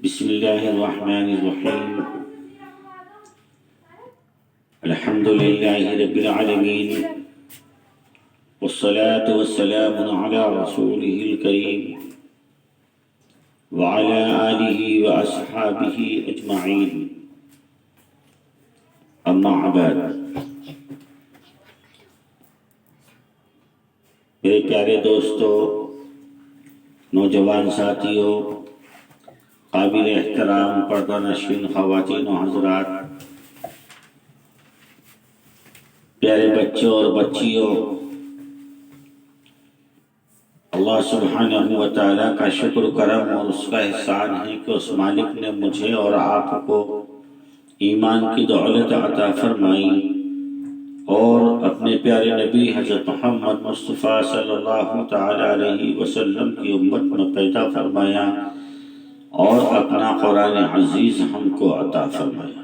بسم اللہ الرحمن الرحیم الحمد للہ رب العالمین والصلاة والسلام علی رسولہ الکریم وعلی آلہ واصحابہ اجمعین اما بعد۔ میرے پیارے دوستو، نوجوان ساتھیوں، قابل احترام پردہ نشین خواتین و حضرات، پیارے بچوں اور بچیوں، اللہ سبحانہ و تعالیٰ کا شکر کرم اور اس کا احسان ہے کہ اس مالک نے مجھے اور آپ کو ایمان کی دولت عطا فرمائی اور اپنے پیارے نبی حضرت محمد مصطفیٰ صلی اللہ تعالیٰ علیہ وسلم کی امت میں پیدا فرمایا اور اپنا قرآن عزیز ہم کو عطا فرمایا۔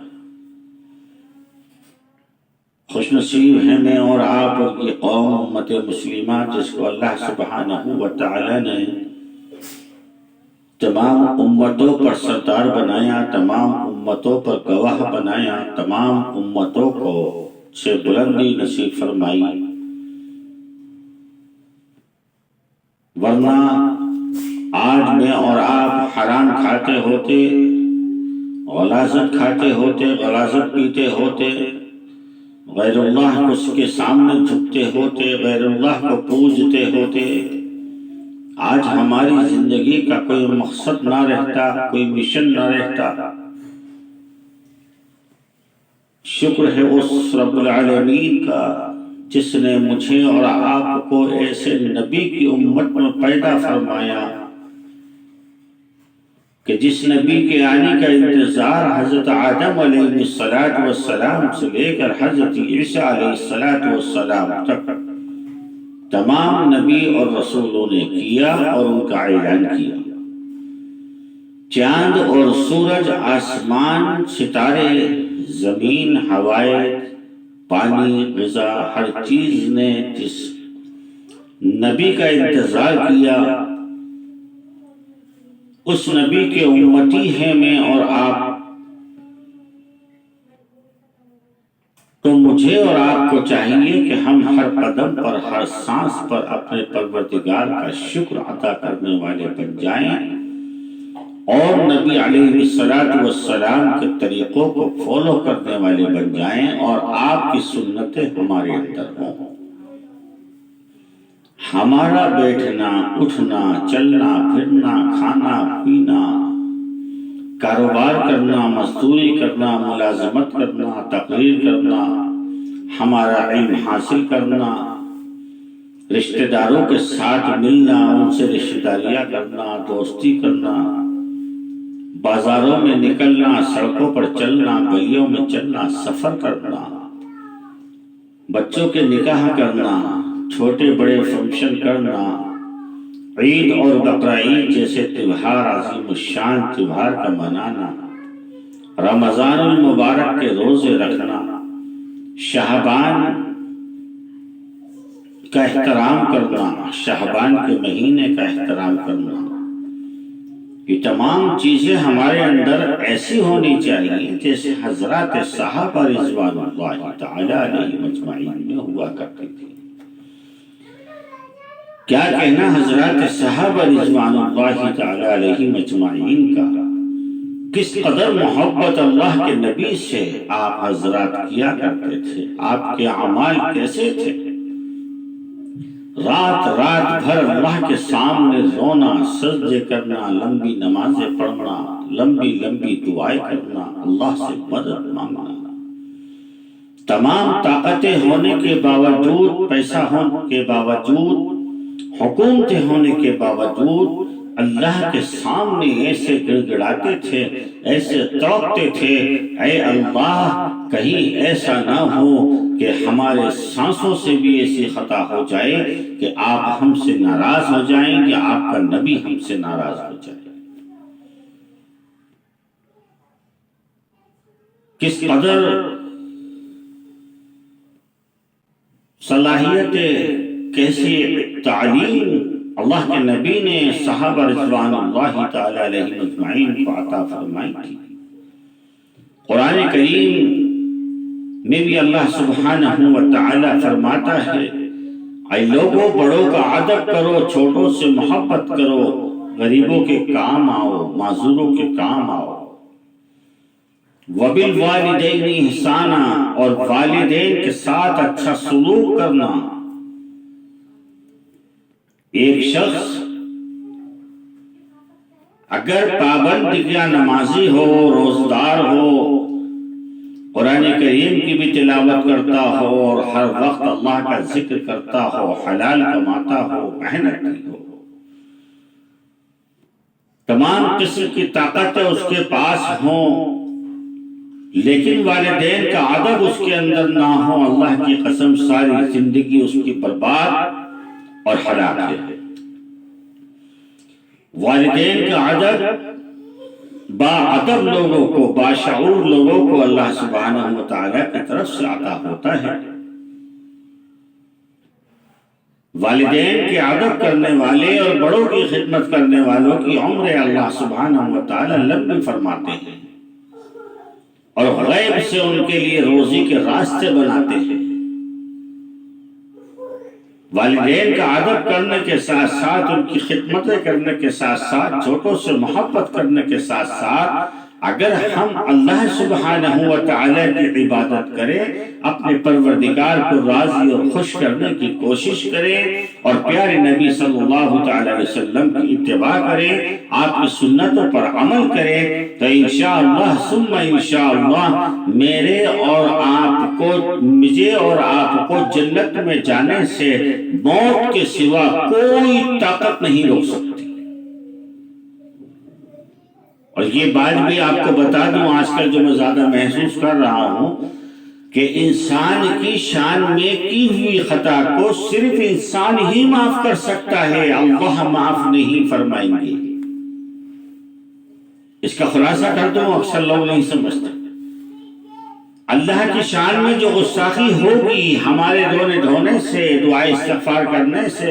خوش نصیب ہیں میں اور آپ اور یہ قوم امت مسلمہ جس کو اللہ سبحانہ و تعالی نے تمام امتوں پر سردار بنایا، تمام امتوں پر گواہ بنایا، تمام امتوں کو سے بلندی نصیب فرمائی، ورنہ آج میں اور آپ حرام کھاتے ہوتے، غلاظت کھاتے ہوتے، غلاظت پیتے ہوتے، غیر اللہ کو اس کے سامنے جھکتے ہوتے، غیر اللہ کو پوجتے ہوتے، آج ہماری زندگی کا کوئی مقصد نہ رہتا، کوئی مشن نہ رہتا۔ شکر ہے اس رب العالمین کا جس نے مجھے اور آپ کو ایسے نبی کی امت میں پیدا فرمایا کہ جس نبی کے آنے کا انتظار حضرت آدم علیہ السلام سے لے کر حضرت عیسیٰ علیہ السلام تک تمام نبی اور رسولوں نے کیا اور ان کا اعلان کیا۔ چاند اور سورج، آسمان، ستارے، زمین، ہوائیں، پانی، غذا، ہر چیز نے جس نبی کا انتظار کیا، اس نبی کے امتی ہیں میں اور آپ، تو مجھے اور آپ کو چاہیے کہ ہم ہر قدم پر، ہر سانس پر اپنے پروردگار کا شکر ادا کرنے والے بن جائیں اور نبی علیہ السلام کے طریقوں کو فالو کرنے والے بن جائیں اور آپ کی سنتیں ہمارے اندر ہوں۔ ہمارا بیٹھنا، اٹھنا، چلنا، پھرنا، کھانا، پینا، کاروبار کرنا، مزدوری کرنا، ملازمت کرنا، تقریر کرنا، ہمارا علم حاصل کرنا، رشتہ داروں کے ساتھ ملنا، ان سے رشتہ داریاں کرنا، دوستی کرنا، بازاروں میں نکلنا، سڑکوں پر چلنا، گلیوں میں چلنا، سفر کرنا، بچوں کے نکاح کرنا، چھوٹے بڑے فنکشن کرنا، عید اور بقرعید جیسے تہوار، عظیم الشان تہوار کا منانا، رمضان المبارک کے روزے رکھنا، شعبان کا احترام کرنا، شعبان کے مہینے کا احترام کرنا، یہ تمام چیزیں ہمارے اندر ایسی ہونی چاہیے جیسے حضرات صحابہ رضوان اللہ تعالی علیہم اجمعین میں ہوا کرتی تھی۔ کیا کہنا حضرات صحابہ رضوان اللہ تعالی علیہم اجمعین کا، کس قدر محبت اللہ کے نبی سے آپ حضرات کیا کرتے تھے، آپ کے اعمال کیسے تھے، رات رات بھر اللہ کے سامنے رونا، سجدے کرنا، لمبی نمازیں پڑھنا، لمبی لمبی دعائیں کرنا، اللہ سے مدد مانگنا، تمام طاقتیں ہونے کے باوجود، پیسہ ہونے کے باوجود، حکومتیں ہونے کے باوجود اللہ کے سامنے ایسے گڑ گڑاتے تھے، ایسے تڑپتے تھے، اے اللہ کہیں ایسا نہ ہو کہ ہمارے سانسوں سے بھی ایسی خطا ہو جائے کہ آپ ہم سے ناراض ہو جائیں یا آپ کا نبی ہم سے ناراض ہو جائے۔ کس قدر صلاحیتیں، کیسی تعلیم اللہ کے نبی نے صحابہ رضوان اللہ تعالی علیہم اجمعین کو عطا فرمائی تھی۔ قرآن کریم میں بھی اللہ سبحانہ و تعالی فرماتا ہے اے لوگوں بڑوں کا ادب کرو، چھوٹوں سے محبت کرو، غریبوں کے کام آؤ، معذوروں کے کام آؤ۔ وَبِالْوَالِدَيْنِ إِحْسَانًا، اور والدین کے ساتھ اچھا سلوک کرنا۔ ایک شخص اگر پابند یا نمازی ہو، روزدار ہو، قرآن کریم کی بھی تلاوت کرتا ہو اور ہر وقت اللہ کا ذکر کرتا ہو، حلال کماتا ہو، محنتی ہو، تمام قسم کی طاقتیں اس کے پاس ہوں، لیکن والدین کا ادب اس کے اندر نہ ہو، اللہ کی قسم ساری زندگی اس کی برباد اور ہلاک ہے۔ والدین کا ادب با ادب لوگوں کو، باشعور لوگوں کو اللہ سبحانہ و تعالیٰ کی طرف سے عطا ہوتا ہے۔ والدین کے ادب کرنے والے اور بڑوں کی خدمت کرنے والوں کی عمر اللہ سبحانہ و تعالیٰ لمبی فرماتے ہیں اور غیب سے ان کے لیے روزی کے راستے بناتے ہیں۔ والدین کا ادب کرنے کے ساتھ ساتھ، ان کی خدمتیں کرنے کے ساتھ ساتھ، چھوٹوں سے محبت کرنے کے ساتھ ساتھ، اگر ہم اللہ سبحانہ و تعالیٰ کی عبادت کریں، اپنے پروردگار کو راضی اور خوش کرنے کی کوشش کریں اور پیارے نبی صلی اللہ تعالی علیہ وسلم کی اتباع کریں، آپ کی سنتوں پر عمل کریں، تو انشاءاللہ ثم انشاءاللہ مجھے اور آپ کو جنت میں جانے سے موت کے سوا کوئی طاقت نہیں روک سکتی۔ اور یہ بات بھی آپ کو بتا دوں، آج کل جو میں زیادہ محسوس کر رہا ہوں کہ انسان کی شان میں کی ہوئی خطا کو صرف انسان ہی معاف کر سکتا ہے، اللہ معاف نہیں فرمائیں گے۔ اس کا خلاصہ کر دوں، اکثر لوگ نہیں سمجھتے۔ اللہ کی شان میں جو گستاخی ہوگی ہمارے رونے دھونے سے، دعائے استغفار کرنے سے،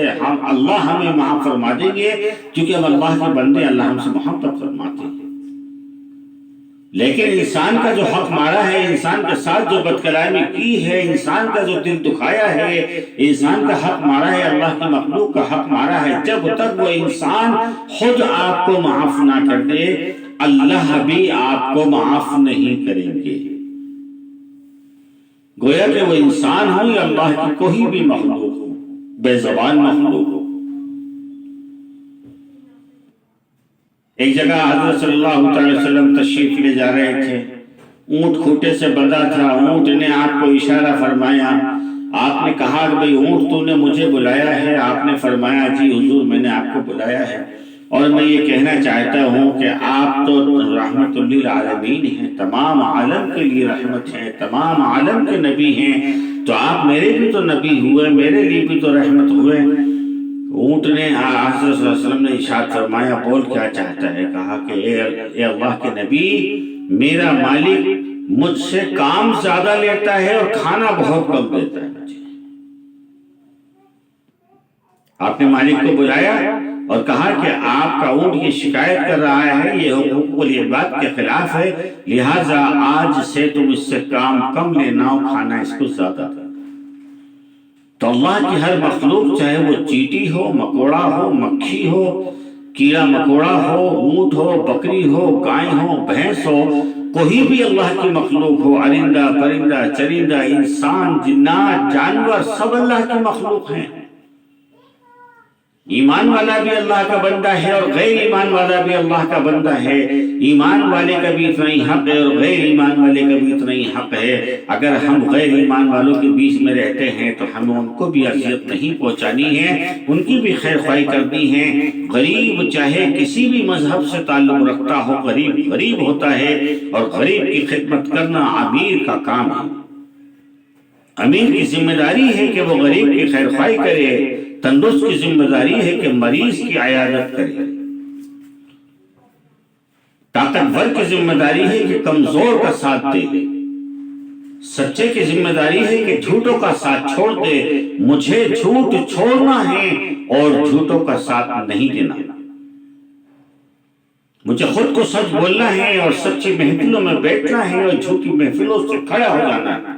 اللہ ہمیں معاف فرما دیں گے، کیونکہ ہم اللہ کے بندے، اللہ ہم سے محبت فرماتے ہیں۔ لیکن انسان کا جو حق مارا ہے، انسان کے ساتھ جو بدکلامی کی ہے، انسان کا جو دل دکھایا ہے، انسان کا حق مارا ہے، اللہ کی مخلوق کا حق مارا ہے، جب تک وہ انسان خود آپ کو معاف نہ کر دے، اللہ بھی آپ کو معاف نہیں کریں گے۔ گویا کہ وہ انسان ہو یا اللہ کی کوئی بھی مخلوق ہو، بے زبان مخلوق ہو۔ ایک جگہ حضرت صلی اللہ علیہ وسلم تشریف لے جا رہے تھے، اونٹ کھوٹے سے بندھا تھا، اونٹ نے آپ کو اشارہ فرمایا، آپ نے کہا کہ بھئی اونٹ تو نے مجھے بلایا ہے؟ آپ نے فرمایا جی حضور میں نے آپ کو بلایا ہے، اور میں یہ کہنا چاہتا ہوں کہ آپ تو رحمت للعالمین ہیں، تمام عالم کے لیے رحمت ہیں، تمام عالم کے نبی ہیں، تو آپ میرے بھی تو نبی ہوئے، میرے لیے بھی تو رحمت ہوئے۔ اونٹ نے حضرت صلی اللہ علیہ وسلم نے ارشاد فرمایا، بول کیا چاہتا ہے؟ کہا کہ اے اللہ کے نبی، میرا مالک مجھ سے کام زیادہ لیتا ہے اور کھانا بہت کم دیتا ہے مجھے۔ آپ نے مالک کو بلایا اور کہا کہ آپ کا اونٹ یہ شکایت کر رہا ہے، یہ حقوق العباد کے خلاف ہے، لہٰذا آج سے تم اس سے کام کم لینا اور کھانا اس کو زیادہ دے۔ تو اللہ کی ہر مخلوق، چاہے وہ چیٹی ہو، مکوڑا ہو، مکھی ہو، کیڑا مکوڑا ہو، اونٹ ہو، بکری ہو، گائے ہو، بھینس ہو، کوئی بھی اللہ کی مخلوق ہو، آرندہ پرندہ چرندہ، انسان جنات جانور، سب اللہ کی مخلوق ہیں۔ ایمان والا بھی اللہ کا بندہ ہے اور غیر ایمان والا بھی اللہ کا بندہ ہے۔ ایمان والے کا بھی اتنا ہی حق ہے اور غیر ایمان والے کا بھی اتنا ہی حق ہے۔ اگر ہم غیر ایمان والوں کے بیچ میں رہتے ہیں تو ہمیں ان کو بھی اذیت نہیں پہنچانی ہے، ان کی بھی خیر خواہی کرنی ہے۔ غریب چاہے کسی بھی مذہب سے تعلق رکھتا ہو، غریب غریب ہوتا ہے، اور غریب کی خدمت کرنا امیر کا کام ہے۔ امیر کی ذمہ داری ہے کہ وہ غریب کی خیر خواہی کرے، تندرست کی ذمہ داری ہے کہ مریض کی عیادت کرے، طاقتور کی ذمہ داری ہے کہ کمزور کا ساتھ دے۔ سچے کی ذمہ داری ہے کہ جھوٹوں کا ساتھ چھوڑ دے. مجھے جھوٹ چھوڑنا ہے اور جھوٹوں کا ساتھ نہیں دینا. مجھے خود کو سچ بولنا ہے اور سچی محفلوں میں بیٹھنا ہے اور جھوٹی محفلوں سے کھڑا ہو جانا ہے.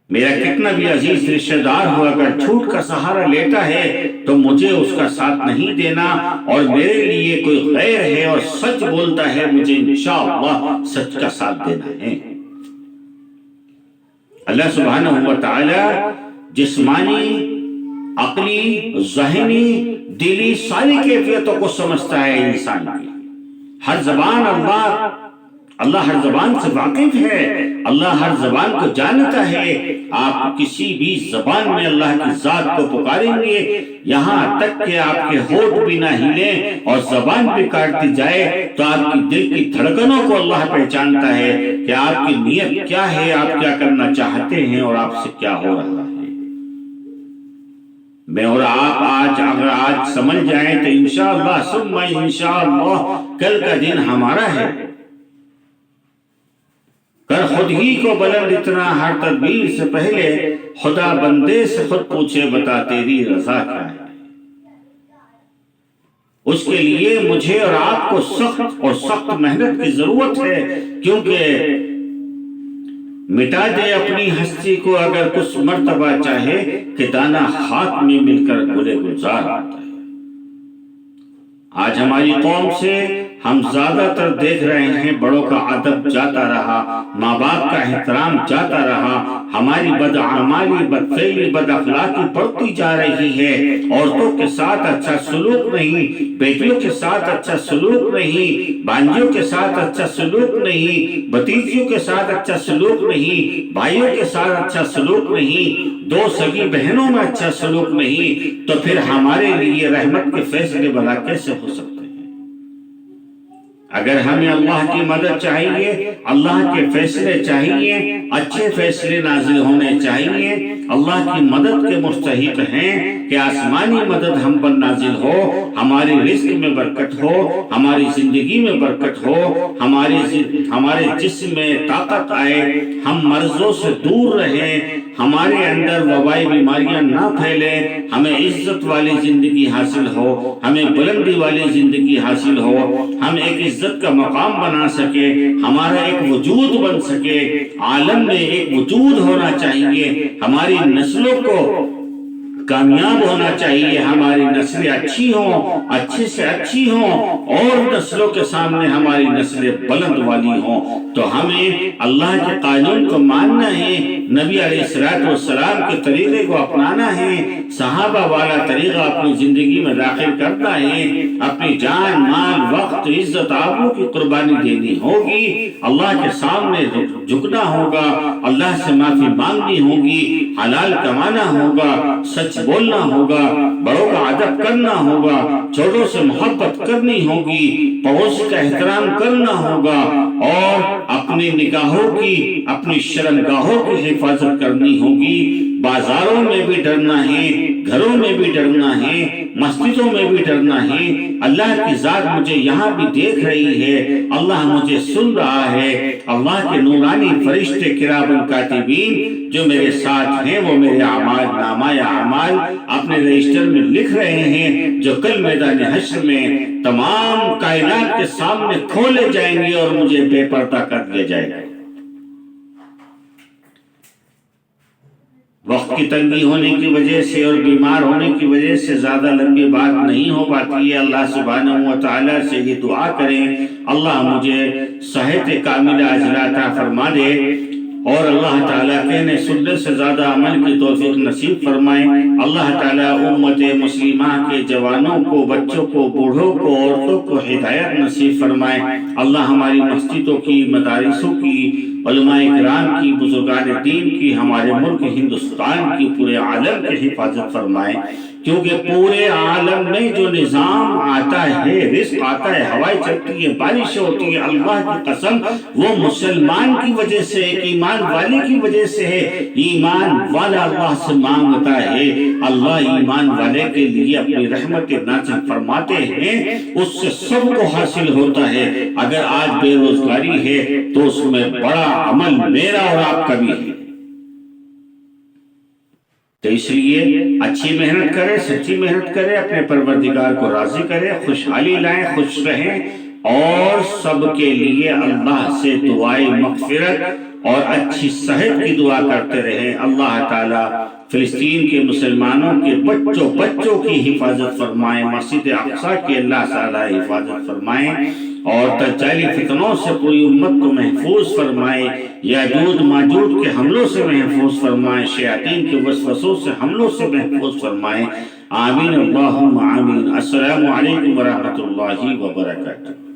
میرا کتنا بھی عزیز رشتہ دار ہو اگر جھوٹ کا سہارا لیتا ہے تو مجھے اس کا ساتھ نہیں دینا، اور میرے لیے کوئی غیر ہے اور سچ بولتا ہے مجھے انشاءاللہ سچ کا ساتھ دینا ہے. اللہ سبحانہ و تعالی جسمانی، عقلی، ذہنی، دلی ساری کیفیتوں کو سمجھتا ہے انسان کی. ہر زبان اللہ ہر زبان سے واقف ہے. اللہ ہر زبان کو جانتا ہے. آپ کسی بھی زبان میں اللہ کی ذات کو پکاریں گے یہاں تک کہ آپ کے ہونٹ بھی نہ ہلیں اور زبان بھی کاٹتی جائے تو آپ کی دل کی دھڑکنوں کو اللہ پہچانتا ہے کہ آپ کی نیت کیا ہے، آپ کیا کرنا چاہتے ہیں اور آپ سے کیا ہو رہا ہے. میں اور آپ اگر آج سمجھ جائیں تو انشاءاللہ ثم انشاءاللہ کل کا دن ہمارا ہے. کر خود ہی کو بلند اتنا، ہر تدبیر سے پہلے خدا بندے سے خود پوچھے بتا تیری رضا کیا ہے. اس کے لیے مجھے اور آپ کو سخت محنت کی ضرورت ہے، کیونکہ مٹا دے اپنی ہستی کو اگر کچھ مرتبہ چاہے کہ دانا خاک میں مل کر گلے گلزار آتا ہے. آج ہماری قوم سے ہم زیادہ تر دیکھ رہے ہیں بڑوں کا ادب جاتا رہا، ماں باپ کا احترام جاتا رہا، ہماری بدعمالی، بدفعلی، بد اخلاقی بڑھتی جا رہی ہے. عورتوں کے ساتھ اچھا سلوک نہیں، بیٹیوں کے ساتھ اچھا سلوک نہیں، بھانجیوں کے ساتھ اچھا سلوک نہیں، بھتیجیوں کے ساتھ اچھا سلوک نہیں، بھائیوں کے ساتھ اچھا سلوک نہیں، دو سگی بہنوں میں اچھا سلوک نہیں، تو پھر ہمارے لیے رحمت کے فیصلے بھلا کیسے ہو سکتے ہیں؟ اگر ہمیں اللہ کی مدد چاہیے، اللہ کے فیصلے چاہیے، اچھے فیصلے نازل ہونے چاہیے. اللہ کی مدد کے مستحق ہیں کہ آسمانی مدد ہم پر نازل ہو، ہماری رزق میں برکت ہو، ہماری زندگی میں برکت ہو، ہمارے جسم میں طاقت آئے، ہم مرضوں سے دور رہیں، ہمارے اندر وبائی بیماریاں نہ پھیلیں، ہمیں عزت والی زندگی حاصل ہو، ہمیں بلندی والی زندگی حاصل ہو، ہم ایک عزت کا مقام بنا سکے، ہمارا ایک وجود بن سکے. عالم میں ایک وجود ہونا چاہیے، ہماری نسلوں کو کامیاب ہونا چاہیے، ہماری نسلیں اچھی ہوں، اچھے سے اچھی ہوں، اور نسلوں کے سامنے ہماری نسلیں بلند والی ہوں. تو ہمیں اللہ کے قانون کو ماننا ہے، نبی علیہ السلام کے طریقے کو اپنانا ہے، صحابہ والا طریقہ اپنی زندگی میں داخل کرنا ہے، اپنی جان، مال، وقت، عزت آبرو کی قربانی دینی ہوگی، اللہ کے سامنے جھکنا ہوگا، اللہ سے معافی مانگنی ہوگی، حلال کمانا ہوگا، سچ بولنا ہوگا، بڑوں کا ادب کرنا ہوگا، چھوٹوں سے محبت کرنی ہوگی، پڑوسی کا احترام کرنا ہوگا، اور اپنی نگاہوں کی، اپنی شرمگاہوں کی حفاظت کرنی ہوگی. بازاروں میں بھی ڈرنا ہے، گھروں میں بھی ڈرنا ہے، مسجدوں میں بھی ڈرنا ہے. اللہ کی ذات مجھے یہاں بھی دیکھ رہی ہے، اللہ مجھے سن رہا ہے. اللہ کے نورانی فرشتے کرام کاتبین جو میرے ساتھ ہیں وہ میرے اعمال نامہ اعمال اپنے رجسٹر میں لکھ رہے ہیں، جو کل میدان حشر میں تمام کائنات کے سامنے کھولے جائیں گے اور مجھے بے پردہ کر دیا جائے گا. وقت کی تنگی ہونے کی وجہ سے اور بیمار ہونے کی وجہ سے زیادہ لمبی بات نہیں ہو پاتی ہے. اللہ سبحانہ و تعالیٰ سے یہ دعا کریں اللہ مجھے صحت کاملہ عاجلہ عطا فرما دے، اور اللہ تعالیٰ کہنے سننے سے زیادہ عمل کی توفیق نصیب فرمائے. اللہ تعالیٰ امت مسلمہ کے جوانوں کو، بچوں کو، بوڑھوں کو، عورتوں کو ہدایت نصیب فرمائے. اللہ ہماری مسجدوں کی، مدارسوں کی، علماء کرام کی، بزرگان دین کی، ہمارے ملک ہندوستان کی، پورے عالم کی حفاظت فرمائے، کیونکہ پورے عالم میں جو نظام آتا ہے، رزق آتا ہے، ہوائیں چلتی ہے، بارشیں ہوتی ہے، اللہ کی قسم وہ مسلمان کی وجہ سے، ایک ایمان والے کی وجہ سے ہے۔ ایمان والا اللہ سے مانگتا ہے، اللہ ایمان والے کے لیے اپنی رحمت نازل فرماتے ہیں، اس سے سب کو حاصل ہوتا ہے۔ اگر آج بے روزگاری ہے تو اس میں بڑا عمل میرا اور آپ کا بھی ہے۔ تو اس لیے اچھی محنت کرے، سچی محنت کرے، اپنے پروردگار کو راضی کرے، خوشحالی لائیں، خوش رہیں، اور سب کے لیے اللہ سے دعائیں مغفرت اور اچھی صحت کی دعا کرتے رہیں۔ اللہ تعالیٰ فلسطین کے مسلمانوں کے بچوں کی حفاظت فرمائیں، مسجد اقصی کی اللہ تعالیٰ حفاظت فرمائیں، اور دجالی فتنوں سے پوری امت کو محفوظ فرمائے، یاجوج ماجوج کے حملوں سے محفوظ فرمائے، شیاطین کے وسوسوں سے حملوں سے محفوظ فرمائے۔ آمین اللہم آمین۔ السلام علیکم ورحمۃ اللہ وبرکاتہ۔